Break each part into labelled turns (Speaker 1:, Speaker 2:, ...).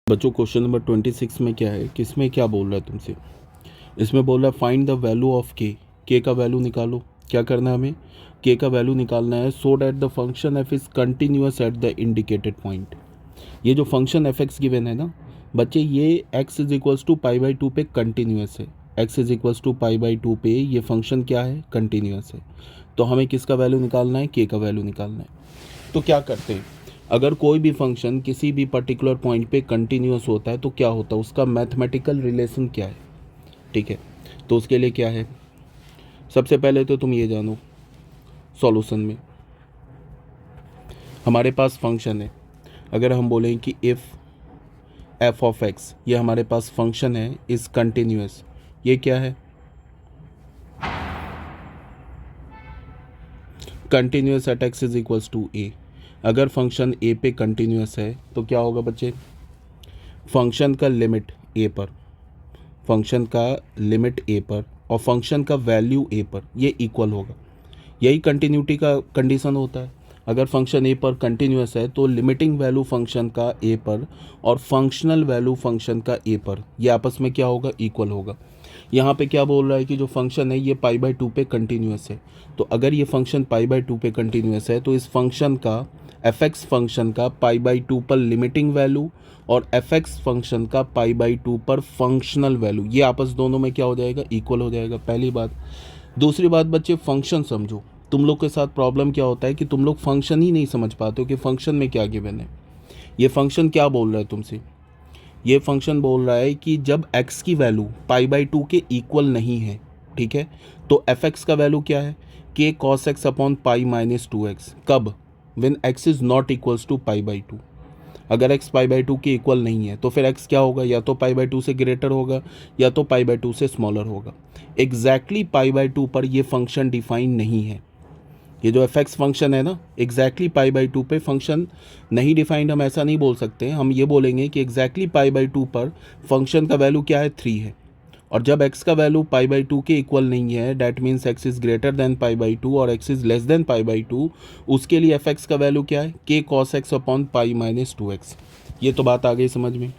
Speaker 1: बच्चों question number 26 में क्या है, किसमें क्या बोल रहा है तुमसे। इसमें बोल रहा है फाइंड द वैल्यू ऑफ के का वैल्यू निकालो। क्या करना है हमें, के का वैल्यू निकालना है so that the function F is continuous at the indicated point. ये जो फंक्शन एफ एक्स गिवन है ना बच्चे, ये x is equals to pi by two पे कंटिन्यूअस है। X is equals to pi by two पे ये फंक्शन क्या है, कंटिन्यूअस है। तो हमें किसका वैल्यू निकालना है, के का वैल्यू निकालना है। तो क्या करते हैं, अगर कोई भी फंक्शन किसी भी पर्टिकुलर पॉइंट पे कंटिन्यूअस होता है तो क्या होता है, उसका मैथमेटिकल रिलेशन क्या है। ठीक है, तो उसके लिए क्या है, सबसे पहले तो तुम ये जानो, सॉल्यूशन में हमारे पास फंक्शन है। अगर हम बोलें कि इफ़ एफ ऑफ एक्स, ये हमारे पास फंक्शन है, इज़ कंटिन्यूअस, ये क्या है, continuous at x is equals to a. अगर फंक्शन ए पे कंटिन्यूअस है तो क्या होगा बच्चे, फंक्शन का लिमिट ए पर, फंक्शन का लिमिट ए पर और फंक्शन का वैल्यू ए पर ये इक्वल होगा। यही कंटिन्यूटी का कंडीशन होता है। अगर फंक्शन ए पर कंटिन्यूअस है तो लिमिटिंग वैल्यू फंक्शन का ए पर और फंक्शनल वैल्यू फंक्शन का ए पर ये आपस में क्या होगा, इक्वल होगा। यहाँ पे क्या बोल रहा है कि जो फंक्शन है ये पाई बाई टू पे कंटिन्यूअस है। तो अगर ये फंक्शन पाई बाई टू पे कंटिन्यूअस है तो इस फंक्शन का, एफ एक्स फंक्शन का पाई बाई टू पर लिमिटिंग वैल्यू और एफ एक्स फंक्शन का पाई बाई टू पर फंक्शनल वैल्यू ये आपस दोनों में क्या हो जाएगा, इक्वल हो जाएगा। पहली बात। दूसरी बात बच्चे, फंक्शन समझो। तुम लोग के साथ प्रॉब्लम क्या होता है कि तुम लोग फंक्शन ही नहीं समझ पाते हो कि फंक्शन में क्या गिवन है। ये फंक्शन क्या बोल रहा है तुमसे, ये फंक्शन बोल रहा है कि जब x की वैल्यू पाई बाई टू के इक्वल नहीं है, ठीक है, तो एफ एक्स का वैल्यू क्या है, के cos x upon pi minus two x. कब, when x is not equals to pi by two. अगर x पाई बाई टू के इक्वल नहीं है तो फिर x क्या होगा, या तो पाई बाई टू से ग्रेटर होगा या तो पाई बाई टू से स्मॉलर होगा। एग्जैक्टली पाई बाई टू पर ये फंक्शन डिफाइन नहीं है। ये जो एफ एक्स फंक्शन है ना, एग्जैक्टली पाई बाई टू पे फंक्शन नहीं डिफाइंड, हम ऐसा नहीं बोल सकते। हम ये बोलेंगे कि एग्जैक्टली पाई बाई टू पर फंक्शन का वैल्यू क्या है, 3 है। और जब x का वैल्यू पाई बाई टू के इक्वल नहीं है, that means x is greater than pi by two और x is less than pi by to, उसके लिए एफ एक्स का वैल्यू क्या है, के cos x upon pi minus two x. ये तो बात आ गई समझ में।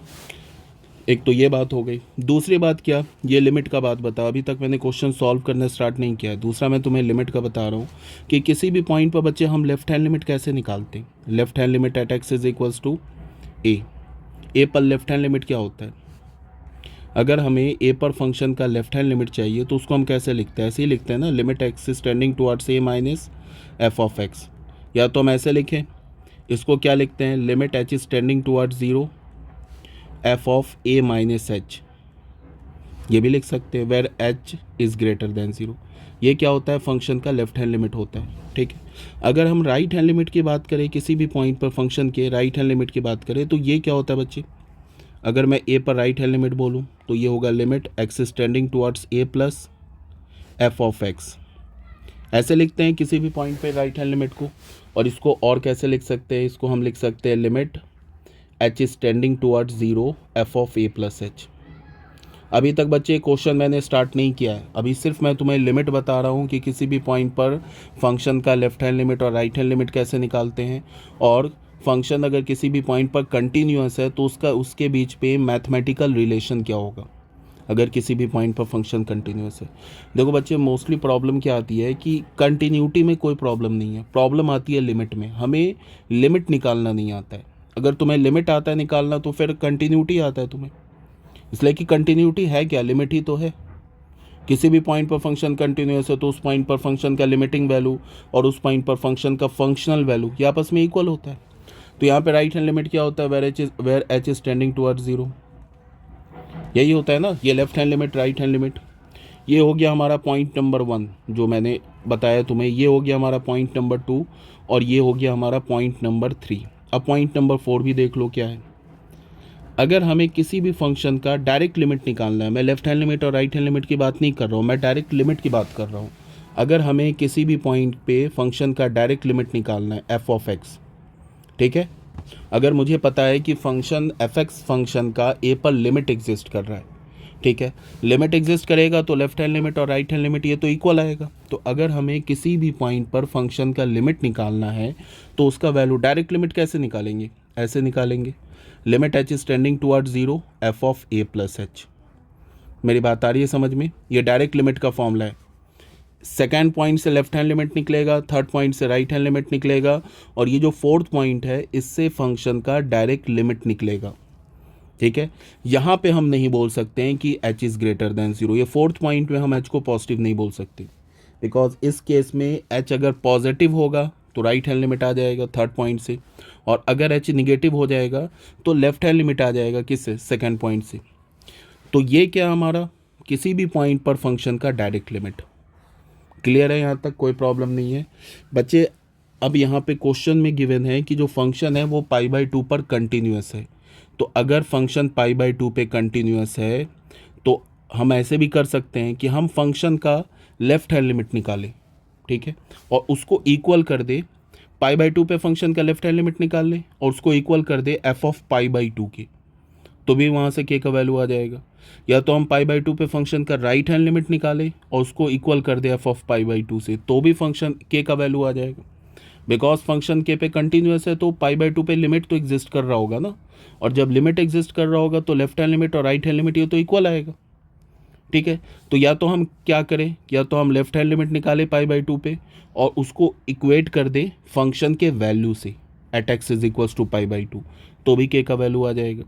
Speaker 1: एक तो ये बात हो गई। दूसरी बात क्या, ये लिमिट का बात बता। अभी तक मैंने क्वेश्चन सॉल्व करना स्टार्ट नहीं किया है। दूसरा मैं तुम्हें लिमिट का बता रहा हूँ कि किसी भी पॉइंट पर बच्चे हम लेफ्ट हैंड लिमिट कैसे निकालते हैं। Left hand limit at x is equals to a पर लेफ्ट हैंड लिमिट क्या होता है, अगर हमें ए पर फंक्शन का लेफ्ट हैंड लिमिट चाहिए तो उसको हम कैसे लिखते हैं, ऐसे ही लिखते हैं ना, limit x is tending towards a minus f of x. या तो हम ऐसे लिखें, इसको क्या लिखते हैं, limit h is tending towards zero f of a minus h. ये भी लिख सकते हैं where h is greater than zero. ये क्या होता है, फंक्शन का लेफ्ट हैंड लिमिट होता है। ठीक है, अगर हम राइट हैंड लिमिट की बात करें, किसी भी पॉइंट पर फंक्शन के राइट हैंड लिमिट की बात करें तो ये क्या होता है बच्चे, अगर मैं ए पर राइट हैंड लिमिट बोलूँ तो ये होगा limit x is tending towards A plus F of x. ऐसे लिखते हैं किसी भी पॉइंट पे राइट हैंड लिमिट को। और इसको और कैसे लिख सकते हैं, इसको हम लिख सकते हैं limit h is tending towards zero F of A plus H. अभी तक बच्चे क्वेश्चन मैंने स्टार्ट नहीं किया है, अभी सिर्फ मैं तुम्हें लिमिट बता रहा हूँ कि किसी भी पॉइंट पर फंक्शन का लेफ्ट हैंड लिमिट और राइट हैंड लिमिट कैसे निकालते हैं। और फंक्शन अगर किसी भी पॉइंट पर कंटिन्यूअस है तो उसके बीच पे मैथमेटिकल रिलेशन क्या होगा, अगर किसी भी पॉइंट पर फंक्शन कंटिन्यूअस है। देखो बच्चे, मोस्टली प्रॉब्लम क्या आती है कि कंटिन्यूटी में कोई प्रॉब्लम नहीं है, प्रॉब्लम आती है लिमिट में। हमें लिमिट निकालना नहीं आता है। अगर तुम्हें लिमिट आता है निकालना तो फिर कंटिन्यूटी आता है तुम्हें, इसलिए कि कंटिन्यूटी है क्या, लिमिट ही तो है। किसी भी पॉइंट पर फंक्शन कंटिन्यूअस है तो उस पॉइंट पर फंक्शन का लिमिटिंग वैल्यू और उस पॉइंट पर फंक्शन का फंक्शनल वैल्यू ये आपस में इक्वल होता है। तो यहाँ पे राइट हैंड लिमिट क्या होता है, where h is tending towards zero, यही होता है ना। ये left hand limit, right hand limit, ये हो गया हमारा पॉइंट नंबर 1 जो मैंने बताया तुम्हें। ये हो गया हमारा पॉइंट नंबर 2 और ये हो गया हमारा पॉइंट नंबर 3। अब पॉइंट नंबर 4 भी देख लो क्या है। अगर हमें किसी भी फंक्शन का डायरेक्ट लिमिट निकालना है, मैं लेफ्ट हैंड लिमिट और राइट हैंड लिमिट की बात नहीं कर रहा हूँ, मैं डायरेक्ट लिमिट की बात कर रहा हूँ। अगर हमें किसी भी पॉइंट पे फंक्शन का डायरेक्ट लिमिट निकालना है एफ ऑफ एक्स, ठीक है, अगर मुझे पता है कि फंक्शन एफ एक्स फंक्शन का ए पर लिमिट एग्जिस्ट कर रहा है, ठीक है, लिमिट एग्जिस्ट करेगा तो लेफ्ट हैंड लिमिट और राइट हैंड लिमिट ये तो इक्वल आएगा। तो अगर हमें किसी भी पॉइंट पर फंक्शन का लिमिट निकालना है तो उसका वैल्यू डायरेक्ट लिमिट कैसे निकालेंगे, ऐसे निकालेंगे। Limit h is tending towards zero f of A plus H. मेरी बात आ रही है समझ में? ये डायरेक्ट लिमिट का फॉर्मूला है। सेकेंड पॉइंट से लेफ्ट हैंड लिमिट निकलेगा, थर्ड पॉइंट से राइट हैंड लिमिट निकलेगा, और ये जो फोर्थ पॉइंट है इससे फंक्शन का डायरेक्ट लिमिट निकलेगा। ठीक है, यहाँ पे हम नहीं बोल सकते हैं कि h is greater than zero. ये फोर्थ पॉइंट में हम h को पॉजिटिव नहीं बोल सकते, बिकॉज इस केस में h अगर पॉजिटिव होगा तो राइट हैंड लिमिट आ जाएगा थर्ड पॉइंट से, और अगर h निगेटिव हो जाएगा तो लेफ्ट हैंड लिमिट आ जाएगा किससे? सेकेंड पॉइंट से। तो ये क्या हमारा किसी भी पॉइंट पर फंक्शन का डायरेक्ट लिमिट। क्लियर है? यहाँ तक कोई प्रॉब्लम नहीं है बच्चे। अब यहाँ पे क्वेश्चन में गिवन है कि जो फंक्शन है वो पाई बाई टू पर कंटिन्यूअस है। तो अगर फंक्शन पाई बाई टू पे कंटिन्यूअस है तो हम ऐसे भी कर सकते हैं कि हम फंक्शन का लेफ्ट हैंड लिमिट निकालें, ठीक है, और उसको इक्वल कर दे पाई बाई टू पे फंक्शन का लेफ्ट हैंड लिमिट निकाल लें और उसको इक्वल कर दे f of pi by two के, तो भी वहाँ से के का वैल्यू आ जाएगा। या तो हम पाई बाई टू पे फंक्शन का राइट हैंड लिमिट निकालें और उसको इक्वल कर दे f of pi by two से, तो भी फंक्शन के का वैल्यू आ जाएगा। बिकॉज फंक्शन के पे कंटिन्यूअस है तो पाई बाई टू पे लिमिट तो एग्जिस्ट कर रहा होगा ना, और जब लिमिट एग्जिस्ट कर रहा होगा तो लेफ्ट हैंड लिमिट और राइट हैंड लिमिट ये तो इक्वल आएगा। ठीक है, तो या तो हम क्या करें, या तो हम लेफ्ट हैंड लिमिट निकालें पाई बाई टू पे और उसको इक्वेट कर दे फंक्शन के वैल्यू से at x is equals to pi by two, तो भी के का वैल्यू आ जाएगा।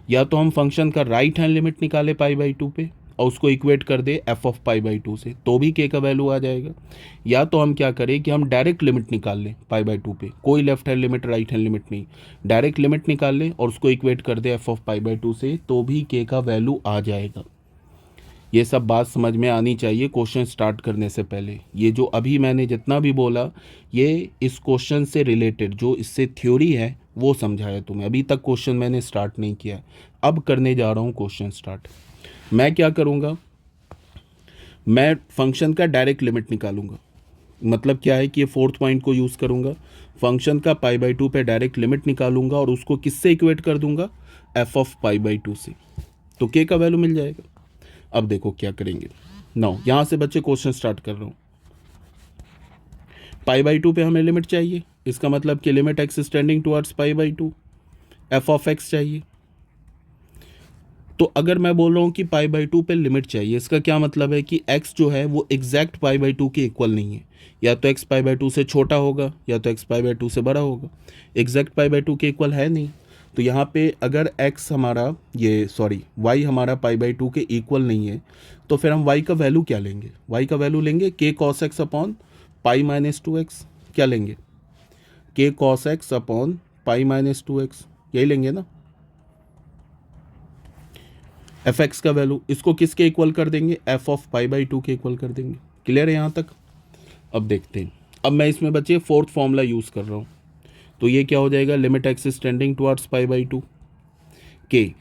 Speaker 1: या तो हम फंक्शन का राइट हैंड लिमिट निकाले पाई बाई टू पे और उसको इक्वेट कर दे f of pi by two से, तो भी के का वैल्यू आ जाएगा। या तो हम क्या करें कि हम डायरेक्ट लिमिट निकाल लें पाई बाई टू पे, कोई left hand limit right hand limit नहीं, डायरेक्ट लिमिट निकाल लें और उसको इक्वेट कर दे f of pi by two से, तो भी के का वैल्यू आ जाएगा। ये सब बात समझ में आनी चाहिए क्वेश्चन स्टार्ट करने से पहले। ये जो अभी मैंने जितना भी बोला ये इस क्वेश्चन से रिलेटेड, जो इससे थ्योरी है वो समझाया तुम्हें। अभी तक क्वेश्चन मैंने स्टार्ट नहीं किया, अब करने जा रहा हूँ क्वेश्चन स्टार्ट। मैं क्या करूँगा, मैं फंक्शन का डायरेक्ट लिमिट निकालूंगा। मतलब क्या है कि ये फोर्थ पॉइंट को यूज़ करूँगा, फंक्शन का पाई बाई टू पे डायरेक्ट लिमिट निकालूंगा और उसको किससे इक्वेट कर दूंगा? F of pi by two से, तो के का वैल्यू मिल जाएगा। अब देखो क्या करेंगे। नाउ यहाँ से बच्चे क्वेश्चन स्टार्ट कर रहा हूँ। पाई बाई टू पे हमें लिमिट चाहिए, इसका मतलब कि limit x is tending towards pi by to, F of x चाहिए। तो अगर मैं बोल रहा हूँ कि पाई बाई टू पे लिमिट चाहिए, इसका क्या मतलब है कि x जो है वो एग्जैक्ट पाई बाई टू के इक्वल नहीं है। या तो x पाई बाई टू से छोटा होगा या तो x पाई बाई टू से बड़ा होगा, एग्जैक्ट पाई बाई टू के इक्वल है नहीं। तो यहाँ पे अगर x हमारा y हमारा पाई बाई टू के इक्वल नहीं है तो फिर हम y का वैल्यू क्या लेंगे? y का वैल्यू लेंगे k cos x upon pi minus two x. क्या लेंगे? k cos x upon pi minus two x, यही लेंगे ना। एफ एक्स का वैल्यू इसको किसके इक्वल कर देंगे? F of pi by two के इक्वल कर देंगे। क्लियर है यहाँ तक? अब देखते हैं। अब मैं इसमें बच्चे फोर्थ फॉर्मूला यूज़ कर रहा हूँ, तो ये क्या हो जाएगा? Limit x is tending towards pi by two के,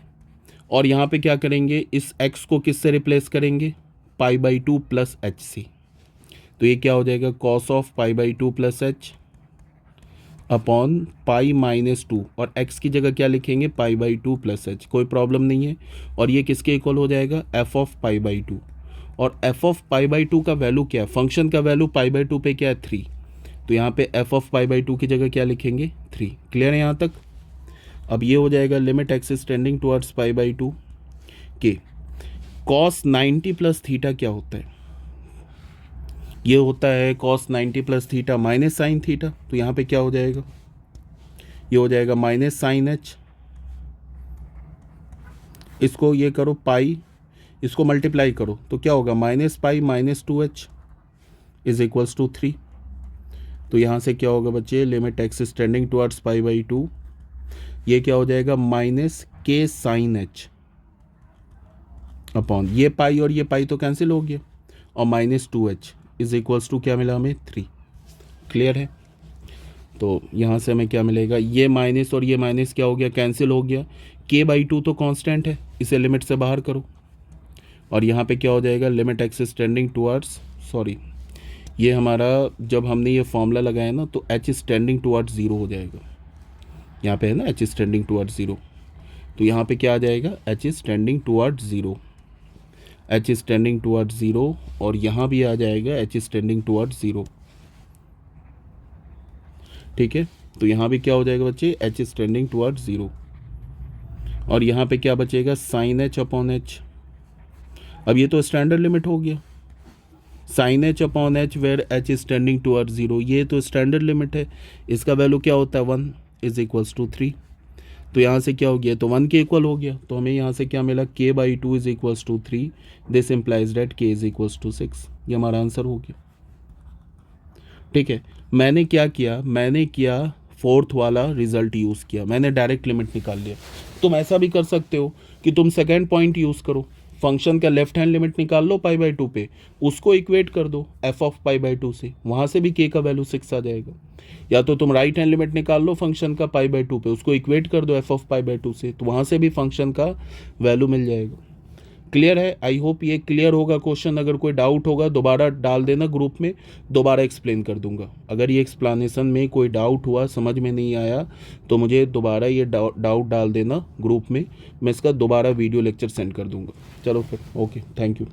Speaker 1: और यहाँ पे क्या करेंगे, इस x को किससे रिप्लेस करेंगे? Pi by two plus h से। तो ये क्या हो जाएगा? Cos of pi by two plus h upon pi minus two, और x की जगह क्या लिखेंगे? Pi by two plus h, कोई प्रॉब्लम नहीं है। और ये किसके इक्वल हो जाएगा? F of pi by two. और f of pi by two का वैल्यू क्या है? फंक्शन का वैल्यू पाई बाई टू पे क्या है? 3। तो यहाँ पे F of pi by to की जगह क्या लिखेंगे? 3। क्लियर है यहाँ तक? अब ये हो जाएगा limit x is tending towards pi by two के कॉस 90 प्लस थीटा क्या होता है? ये होता है cos 90 plus theta minus sine theta. तो यहाँ पे क्या हो जाएगा? ये हो जाएगा माइनस साइन एच, इसको ये करो पाई, इसको मल्टीप्लाई करो तो क्या होगा? Minus pi minus two h is equals to 3। तो यहाँ से क्या होगा बच्चे? Limit x is tending towards pi by two, ये क्या हो जाएगा? माइनस के साइन एच अपॉन ये पाई और ये पाई तो कैंसिल हो गया, और minus two h is equals to क्या मिला हमें? 3। क्लियर है? तो यहाँ से हमें क्या मिलेगा? ये माइनस और ये माइनस क्या हो गया? कैंसिल हो गया। के बाई टू तो कांस्टेंट है, इसे लिमिट से बाहर करो, और यहाँ पे क्या हो जाएगा? Limit x is tending towards ये हमारा जब हमने ये फॉर्मूला लगाया ना तो एच इज टेंडिंग टुवर्ड्स 0 हो जाएगा। यहाँ पे है ना एच इज टेंडिंग टुवर्ड्स 0, तो यहाँ पे क्या आ जाएगा? H is tending towards 0, H is tending towards 0, और यहाँ भी आ जाएगा एच इज टेंडिंग टुवर्ड्स 0। ठीक है, तो यहाँ भी क्या हो जाएगा बच्चे? H is tending towards 0। और यहाँ पे क्या बचेगा, साइन एच अपॉन एच। अब ये तो स्टैंडर्ड लिमिट हो गया, sine h upon h where h is tending toward 0, ये तो स्टैंडर्ड लिमिट है। इसका वैल्यू क्या होता है, 1 इज इक्वल्स टू 3। तो यहाँ से क्या हो गया, तो 1 के इक्वल हो गया। तो हमें यहाँ से क्या मिला, k/2 is equals to 3। This implies that k is equals to 6। ये हमारा आंसर हो गया। ठीक है, मैंने क्या किया, मैंने किया फोर्थ वाला रिजल्ट यूज़ किया, मैंने डायरेक्ट लिमिट निकाल लिया। तुम ऐसा भी कर सकते हो कि तुम सेकेंड पॉइंट यूज़ करो, फंक्शन का लेफ्ट हैंड लिमिट निकाल लो π/2 पे, उसको इक्वेट कर दो f ऑफ π/2 से, वहाँ से भी k का वैल्यू 6 आ जाएगा। या तो तुम राइट हैंड लिमिट निकाल लो फंक्शन का π/2 पे, उसको इक्वेट कर दो f ऑफ π/2 से, तो वहाँ से भी फंक्शन का वैल्यू मिल जाएगा। क्लियर है, आई होप ये क्लियर होगा क्वेश्चन। अगर कोई डाउट होगा दोबारा डाल देना ग्रुप में, दोबारा एक्सप्लेन कर दूंगा। अगर ये एक्सप्लेनेशन में कोई डाउट हुआ, समझ में नहीं आया, तो मुझे दोबारा ये डाउट डाल देना ग्रुप में, मैं इसका दोबारा वीडियो लेक्चर सेंड कर दूंगा। चलो फिर, ओके, थैंक यू।